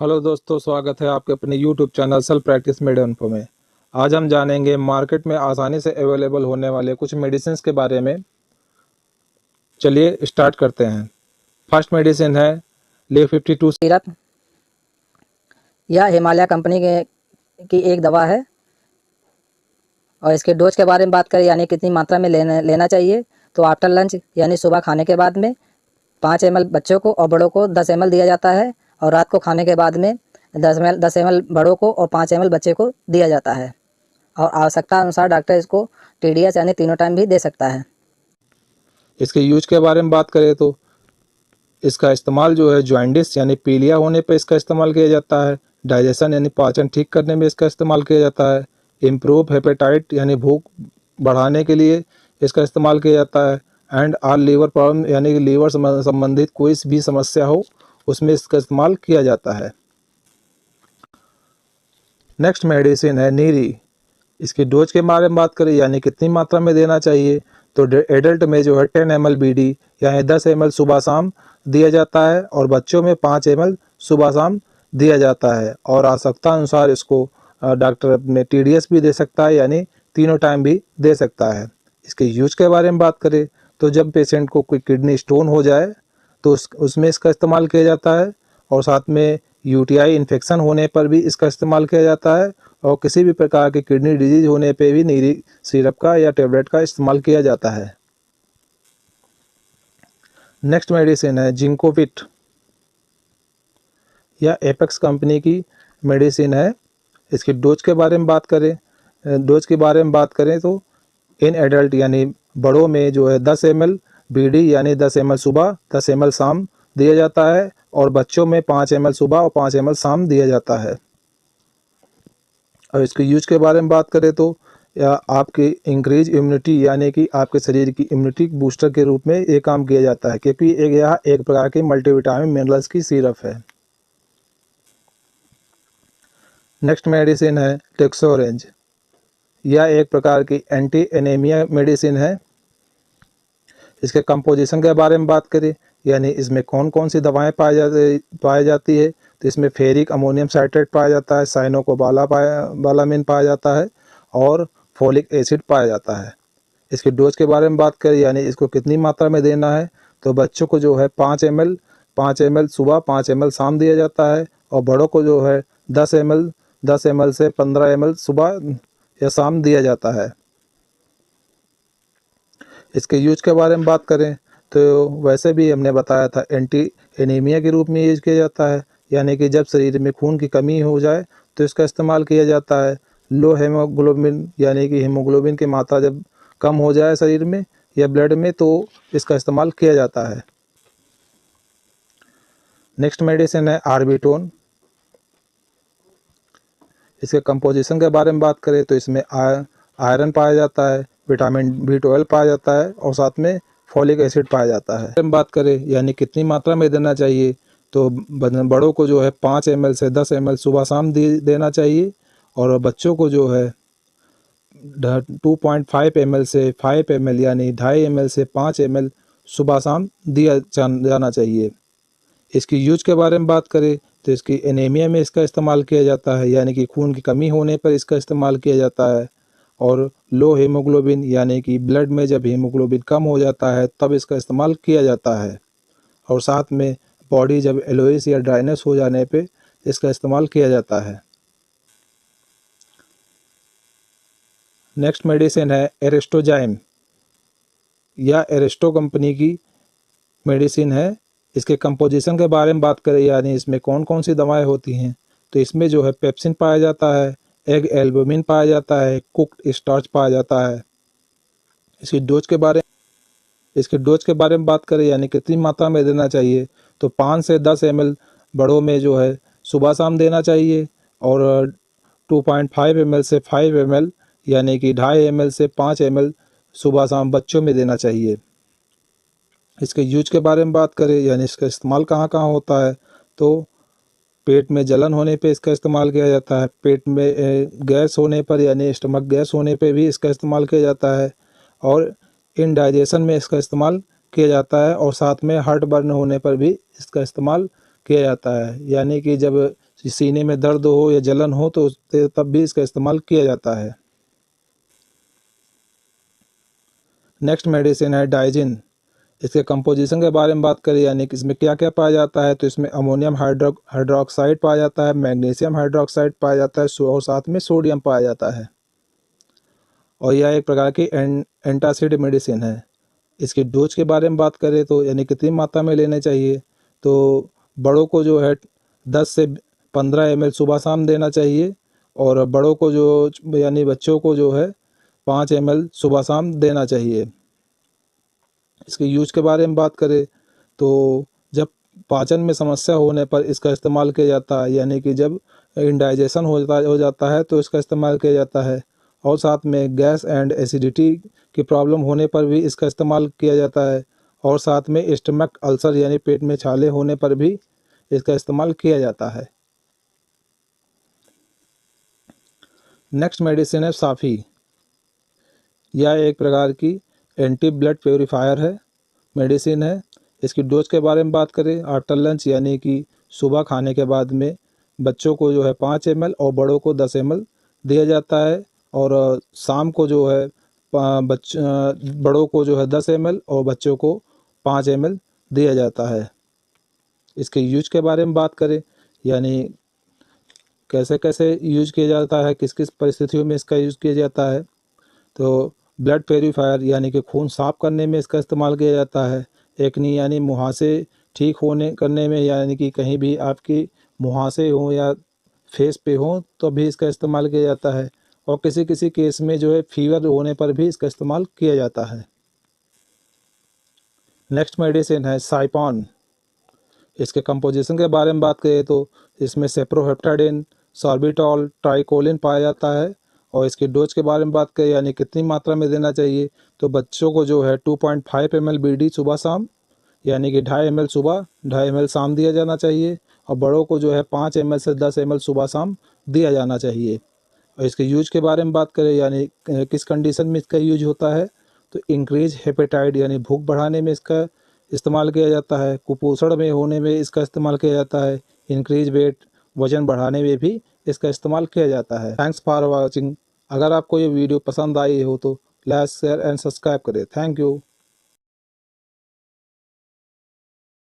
Hello दोस्तों, स्वागत है आपके अपने YouTube channel self practice made info में। आज हम जानेंगे मार्केट में आसानी से अवेलेबल होने वाले कुछ मेडिसिन के बारे में। चलिए स्टार्ट करते हैं। फर्स्ट मेडिसिन है ले 52 सिरप। यह हिमालय कंपनी की एक दवा है और इसके डोज के बारे में बात करें यानी कितनी मात्रा में लेना चाहिए तो आफ्टर लंच यानी सुबह खाने के बाद में 5 ml बच्चों को और बड़ों को 10 ml दिया जाता है और रात को खाने के बाद में 10 ml बड़ों को और 5 ml बच्चे को दिया जाता है और आवश्यकता अनुसार डॉक्टर इसको TDS यानी तीनों टाइम भी दे सकता है। इसके यूज के बारे में बात करें तो इसका इस्तेमाल जो है जॉइंटिस यानी पीलिया होने पर इसका इस्तेमाल किया जाता है। डाइजेशन यानी पाचन ठीक करने में इसका इस्तेमाल किया जाता है। इम्प्रूव हेपेटाइट यानी भूख बढ़ाने के लिए इसका इस्तेमाल किया जाता है। एंड आर लीवर प्रॉब्लम यानी कि लीवर संबंधित कोई भी समस्या हो उसमें इसका इस्तेमाल किया जाता है। नेक्स्ट मेडिसिन है नीरी। इसकी डोज के बारे में बात करें यानी कितनी मात्रा में देना चाहिए तो एडल्ट में जो है 10 ml BD यानी 10 ml सुबह शाम दिया जाता है और बच्चों में 5 ml सुबह शाम दिया जाता है और आवश्यकता अनुसार इसको डॉक्टर अपने TDS भी दे सकता है यानी तीनों टाइम भी दे सकता है। इसके यूज के बारे में बात करें तो जब पेशेंट को कोई किडनी स्टोन हो जाए तो उसमें इसका इस्तेमाल किया जाता है और साथ में UTI इन्फेक्शन होने पर भी इसका इस्तेमाल किया जाता है और किसी भी प्रकार की किडनी डिजीज होने पे भी नीरी सिरप का या टेबलेट का इस्तेमाल किया जाता है। नेक्स्ट मेडिसिन है जिंकोविट। यह एपेक्स कंपनी की मेडिसिन है। इसकी डोज के बारे में बात करें तो इन एडल्ट यानी बड़ों में जो है 10 ml BD यानी 10 ml सुबह 10 ml शाम दिया जाता है और बच्चों में 5 ml सुबह और 5 ml शाम दिया जाता है। और इसके यूज के बारे में बात करें तो या आपकी इंक्रीज इम्यूनिटी यानी कि आपके शरीर की इम्यूनिटी बूस्टर के रूप में ये काम किया जाता है क्योंकि यह एक प्रकार की मल्टीविटामिन मिनरल्स की सिरप है। नेक्स्ट मेडिसिन है टेक्सोरेंज। यह एक प्रकार की एंटी एनीमिया मेडिसिन है। इसके कंपोजिशन के बारे में बात करें यानी इसमें कौन कौन सी दवाएं पाई जाती है तो इसमें फेरिक अमोनियम साइट्रेट पाया जाता है, साइनोकोबालामिन पाया जाता है और फोलिक एसिड पाया जाता है। इसके डोज के बारे में बात करें यानी इसको कितनी मात्रा में देना है तो बच्चों को जो है 5 ml सुबह 5 ml शाम दिया जाता है और बड़ों को जो है 10 ml से 15 ml सुबह या शाम दिया जाता है। इसके यूज के बारे में बात करें तो वैसे भी हमने बताया था एंटी एनीमिया के रूप में यूज किया जाता है यानी कि जब शरीर में खून की कमी हो जाए तो इसका इस्तेमाल किया जाता है। लो हेमोग्लोबिन यानी कि हीमोग्लोबिन की मात्रा जब कम हो जाए शरीर में या ब्लड में तो इसका इस्तेमाल किया जाता है। नेक्स्ट मेडिसिन है आर्बिटोन। इसके कंपोजिशन के बारे में बात करें तो इसमें आयरन पाया जाता है, विटामिन B12 पाया जाता है और साथ में फॉलिक एसिड पाया जाता है। हम बात करें यानी कितनी मात्रा में देना चाहिए तो बड़ों को जो है 5 ml से 10 ml सुबह शाम देना चाहिए और बच्चों को जो है 2.5 ml से 5 ml यानी 2.5 ml से 5 ml सुबह शाम दिया जाना चाहिए। इसकी यूज के बारे में बात करें तो इसकी एनीमिया में इसका इस्तेमाल किया जाता है यानी कि खून की कमी होने पर इसका इस्तेमाल किया जाता है और लो हीमोग्लोबिन यानी कि ब्लड में जब हीमोग्लोबिन कम हो जाता है तब इसका इस्तेमाल किया जाता है और साथ में बॉडी जब एलोइस या ड्राइनेस हो जाने पे इसका इस्तेमाल किया जाता है। नेक्स्ट मेडिसिन है एरिस्टोजाइम। यह एरिस्टो कंपनी की मेडिसिन है। इसके कंपोजिशन के बारे में बात करें यानी इसमें कौन कौन सी दवाएं होती हैं तो इसमें जो है पेप्सिन पाया जाता है, एग एल्बुमिन पाया जाता है, कुक्ड स्टार्च पाया जाता है। इसके डोज के बारे में बात करें यानी कितनी मात्रा में देना चाहिए तो 5 से 10 ml बड़ों में जो है सुबह शाम देना चाहिए और 2.5 ml से 5 ml यानी कि 2.5 ml से 5 ml सुबह शाम बच्चों में देना चाहिए। इसके यूज के बारे में बात करें यानी इसका इस्तेमाल कहाँ कहाँ होता है तो पेट में जलन होने पे इसका इस्तेमाल किया जाता है, पेट में गैस होने पर यानी स्टमक गैस होने पे भी इसका इस्तेमाल किया जाता है और इनडाइजेशन में इसका इस्तेमाल किया जाता है और साथ में हार्ट बर्न होने पर भी इसका इस्तेमाल किया जाता है यानी कि जब सीने में दर्द हो या जलन हो तो तब भी इसका इस्तेमाल किया जाता है। नेक्स्ट मेडिसिन है डाइजिन। इसके कंपोजिशन के बारे में बात करें यानी कि इसमें क्या क्या पाया जाता है, तो इसमें अमोनियम हाइड्रोक्साइड पाया जाता है, मैग्नीशियम हाइड्रोक्साइड पाया जाता है और साथ में सोडियम पाया जाता है। और यह एक प्रकार की एंटासिड मेडिसिन है। इसकी डोज के बारे में बात करें तो यानी कितनी मात्रा में लेने चाहिए, तो बड़ों को जो है 10 से 15 ml सुबह शाम देना चाहिए और बड़ों को जो यानी बच्चों को जो है 5 ml सुबह शाम देना चाहिए। इसके यूज के बारे में बात करें तो जब पाचन में समस्या होने पर इसका इस्तेमाल किया जाता है, यानी कि जब इंडाइजेशन हो जाता है तो इसका इस्तेमाल किया जाता है। और साथ में गैस एंड एसिडिटी की प्रॉब्लम होने पर भी इसका इस्तेमाल किया जाता है। और साथ में स्टमक अल्सर यानी पेट में छाले होने पर भी इसका इस्तेमाल किया जाता है। नेक्स्ट मेडिसिन है साफ़ी। यह एक प्रकार की एंटी ब्लड प्योरीफायर है मेडिसिन है। इसकी डोज के बारे में बात करें आफ्टर लंच यानी कि सुबह खाने के बाद में बच्चों को जो है 5 ml और बड़ों को 10 ml दिया जाता है। और शाम को जो है बड़ों को जो है 10 ml और बच्चों को 5 ml दिया जाता है। इसके यूज के बारे में बात करें यानी कैसे कैसे यूज किया जाता है, किस किस परिस्थितियों में इसका यूज किया जाता है, तो ब्लड प्योरीफायर यानी कि खून साफ करने में इसका इस्तेमाल किया जाता है। एक्नी यानी मुहासे ठीक होने करने में, यानी कि कहीं भी आपकी मुहासे हों या फेस पे हों तो भी इसका इस्तेमाल किया जाता है। और किसी किसी केस में जो है फीवर होने पर भी इसका इस्तेमाल किया जाता है। नेक्स्ट मेडिसिन है साइपॉन। इसके कंपोजिशन के बारे में बात करें तो इसमें सेप्रोहेप्टाडिन, सॉर्बिटॉल, ट्राइकोलिन पाया जाता है। और इसकी डोज के बारे में बात करें यानी कितनी मात्रा में देना चाहिए, तो बच्चों को जो है 2.5 ml BD सुबह शाम यानी कि 2.5 ml सुबह 2.5 ml शाम दिया जाना चाहिए। और बड़ों को जो है 5 ml से 10 ml सुबह शाम दिया जाना चाहिए। और इसके यूज के बारे में बात करें यानी किस कंडीशन में इसका यूज होता है, तो इंक्रीज हेपेटाइट यानी भूख बढ़ाने में इसका इस्तेमाल किया जाता है। कुपोषण में होने में इसका इस्तेमाल किया जाता है। इंक्रीज वेट वजन बढ़ाने में भी इसका इस्तेमाल किया जाता है। Thanks for watching. अगर आपको ये वीडियो पसंद आई हो तो लाइक शेयर एंड सब्सक्राइब करें। Thank you.